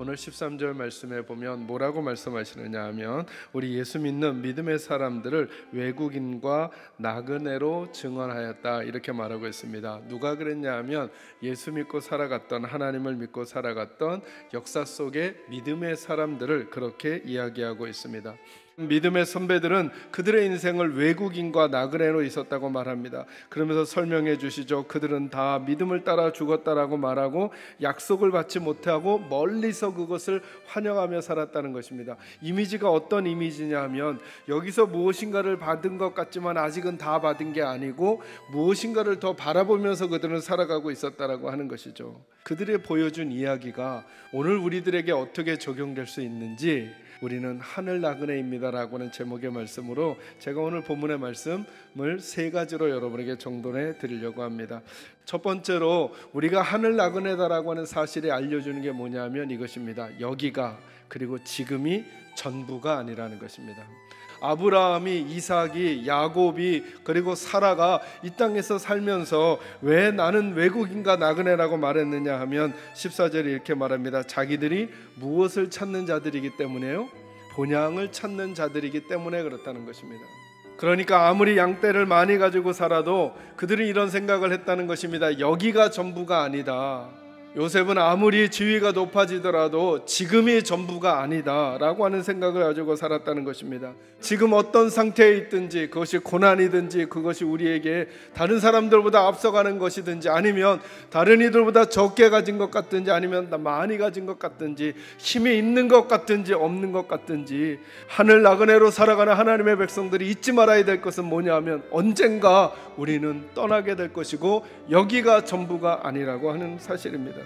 오늘 13절 말씀에 보면 뭐라고 말씀하시느냐 하면 우리 예수 믿는 믿음의 사람들을 외국인과 나그네로 증언하였다 이렇게 말하고 있습니다. 누가 그랬냐 하면 예수 믿고 살아갔던, 하나님을 믿고 살아갔던 역사 속의 믿음의 사람들을 그렇게 이야기하고 있습니다. 믿음의 선배들은 그들의 인생을 외국인과 나그네로 있었다고 말합니다. 그러면서 설명해 주시죠. 그들은 다 믿음을 따라 죽었다라고 말하고 약속을 받지 못하고 멀리서 그것을 환영하며 살았다는 것입니다. 이미지가 어떤 이미지냐 하면 여기서 무엇인가를 받은 것 같지만 아직은 다 받은 게 아니고 무엇인가를 더 바라보면서 그들은 살아가고 있었다라고 하는 것이죠. 그들의 보여준 이야기가 오늘 우리들에게 어떻게 적용될 수 있는지, 우리는 하늘 나그네입니다 라고 하는 제목의 말씀으로 제가 오늘 본문의 말씀을 세 가지로 여러분에게 정돈해 드리려고 합니다. 첫 번째로 우리가 하늘 나그네다라고 하는 사실이 알려주는 게 뭐냐면 이것입니다. 여기가 그리고 지금이 전부가 아니라는 것입니다. 아브라함이, 이삭이, 야곱이 그리고 사라가 이 땅에서 살면서 왜 나는 외국인과 나그네라고 말했느냐 하면 14절에 이렇게 말합니다. 자기들이 무엇을 찾는 자들이기 때문에요? 본향을 찾는 자들이기 때문에 그렇다는 것입니다. 그러니까 아무리 양떼를 많이 가지고 살아도 그들은 이런 생각을 했다는 것입니다. 여기가 전부가 아니다. 요셉은 아무리 지위가 높아지더라도 지금이 전부가 아니다 라고 하는 생각을 가지고 살았다는 것입니다. 지금 어떤 상태에 있든지, 그것이 고난이든지, 그것이 우리에게 다른 사람들보다 앞서가는 것이든지, 아니면 다른 이들보다 적게 가진 것 같든지, 아니면 많이 가진 것 같든지, 힘이 있는 것 같든지 없는 것 같든지, 하늘 나그네로 살아가는 하나님의 백성들이 잊지 말아야 될 것은 뭐냐 하면 언젠가 우리는 떠나게 될 것이고 여기가 전부가 아니라고 하는 사실입니다.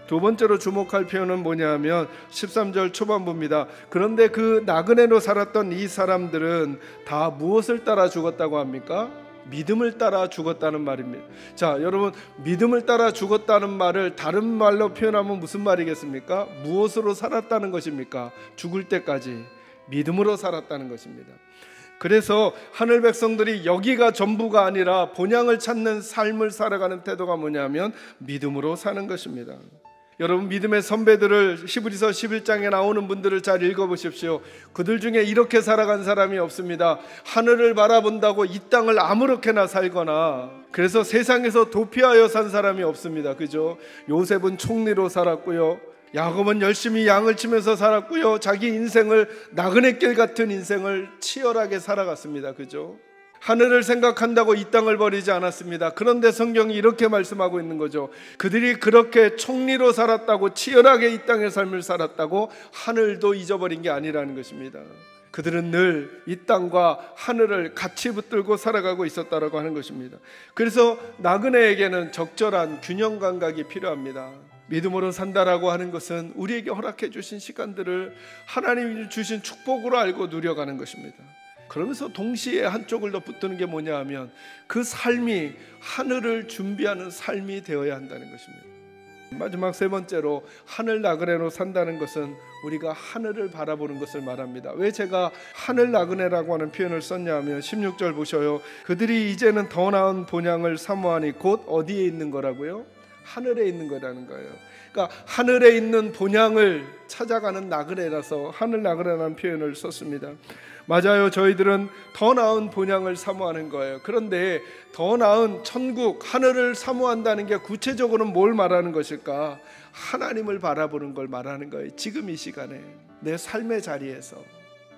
두 번째로 주목할 표현은 뭐냐면 13절 초반부입니다. 그런데 그 나그네로 살았던 이 사람들은 다 무엇을 따라 죽었다고 합니까? 믿음을 따라 죽었다는 말입니다. 자, 여러분, 믿음을 따라 죽었다는 말을 다른 말로 표현하면 무슨 말이겠습니까? 무엇으로 살았다는 것입니까? 죽을 때까지 믿음으로 살았다는 것입니다. 그래서 하늘 백성들이 여기가 전부가 아니라 본향을 찾는 삶을 살아가는 태도가 뭐냐면 믿음으로 사는 것입니다. 여러분, 믿음의 선배들을 히브리서 11장에 나오는 분들을 잘 읽어보십시오. 그들 중에 이렇게 살아간 사람이 없습니다. 하늘을 바라본다고 이 땅을 아무렇게나 살거나, 그래서 세상에서 도피하여 산 사람이 없습니다. 그죠? 요셉은 총리로 살았고요, 야곱은 열심히 양을 치면서 살았고요, 자기 인생을 나그네길 같은 인생을 치열하게 살아갔습니다. 그죠? 하늘을 생각한다고 이 땅을 버리지 않았습니다. 그런데 성경이 이렇게 말씀하고 있는 거죠. 그들이 그렇게 총리로 살았다고, 치열하게 이 땅의 삶을 살았다고 하늘도 잊어버린 게 아니라는 것입니다. 그들은 늘 이 땅과 하늘을 같이 붙들고 살아가고 있었다라고 하는 것입니다. 그래서 나그네에게는 적절한 균형 감각이 필요합니다. 믿음으로 산다라고 하는 것은 우리에게 허락해 주신 시간들을 하나님이 주신 축복으로 알고 누려가는 것입니다. 그러면서 동시에 한쪽을 더 붙드는 게 뭐냐 하면 그 삶이 하늘을 준비하는 삶이 되어야 한다는 것입니다. 마지막 세 번째로 하늘 나그네로 산다는 것은 우리가 하늘을 바라보는 것을 말합니다. 왜 제가 하늘 나그네라고 하는 표현을 썼냐 하면 16절 보셔요. 그들이 이제는 더 나은 본향을 사모하니 곧 어디에 있는 거라고요? 하늘에 있는 거라는 거예요. 그러니까 하늘에 있는 본향을 찾아가는 나그네라서 하늘 나그네라는 표현을 썼습니다. 맞아요. 저희들은 더 나은 본향을 사모하는 거예요. 그런데 더 나은 천국, 하늘을 사모한다는 게 구체적으로는 뭘 말하는 것일까? 하나님을 바라보는 걸 말하는 거예요. 지금 이 시간에 내 삶의 자리에서.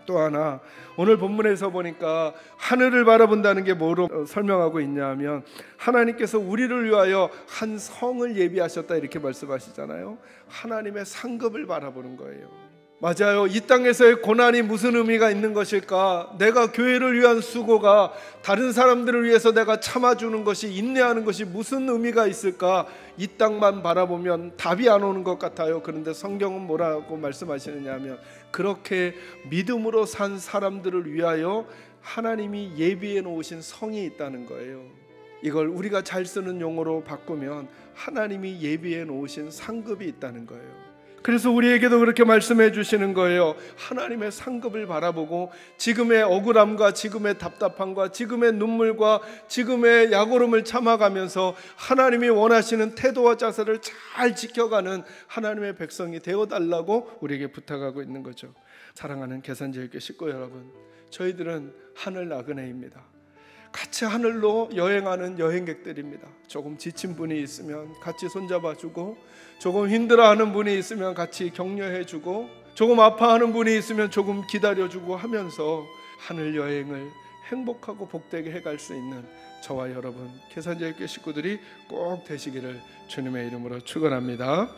또 하나, 오늘 본문에서 보니까 하늘을 바라본다는 게 뭐로 설명하고 있냐 하면 하나님께서 우리를 위하여 한 성을 예비하셨다 이렇게 말씀하시잖아요. 하나님의 상급을 바라보는 거예요. 맞아요. 이 땅에서의 고난이 무슨 의미가 있는 것일까? 내가 교회를 위한 수고가, 다른 사람들을 위해서 내가 참아주는 것이, 인내하는 것이 무슨 의미가 있을까? 이 땅만 바라보면 답이 안 오는 것 같아요. 그런데 성경은 뭐라고 말씀하시느냐 하면 그렇게 믿음으로 산 사람들을 위하여 하나님이 예비해 놓으신 성이 있다는 거예요. 이걸 우리가 잘 쓰는 용어로 바꾸면 하나님이 예비해 놓으신 상급이 있다는 거예요. 그래서 우리에게도 그렇게 말씀해 주시는 거예요. 하나님의 상급을 바라보고 지금의 억울함과 지금의 답답함과 지금의 눈물과 지금의 약오름을 참아가면서 하나님이 원하시는 태도와 자세를 잘 지켜가는 하나님의 백성이 되어달라고 우리에게 부탁하고 있는 거죠. 사랑하는 계산제일교회 식구 여러분, 저희들은 하늘 나그네입니다. 같이 하늘로 여행하는 여행객들입니다. 조금 지친 분이 있으면 같이 손잡아주고, 조금 힘들어하는 분이 있으면 같이 격려해주고, 조금 아파하는 분이 있으면 조금 기다려주고 하면서 하늘 여행을 행복하고 복되게 해갈 수 있는 저와 여러분 계산제일교회 식구들이 꼭 되시기를 주님의 이름으로 축원합니다.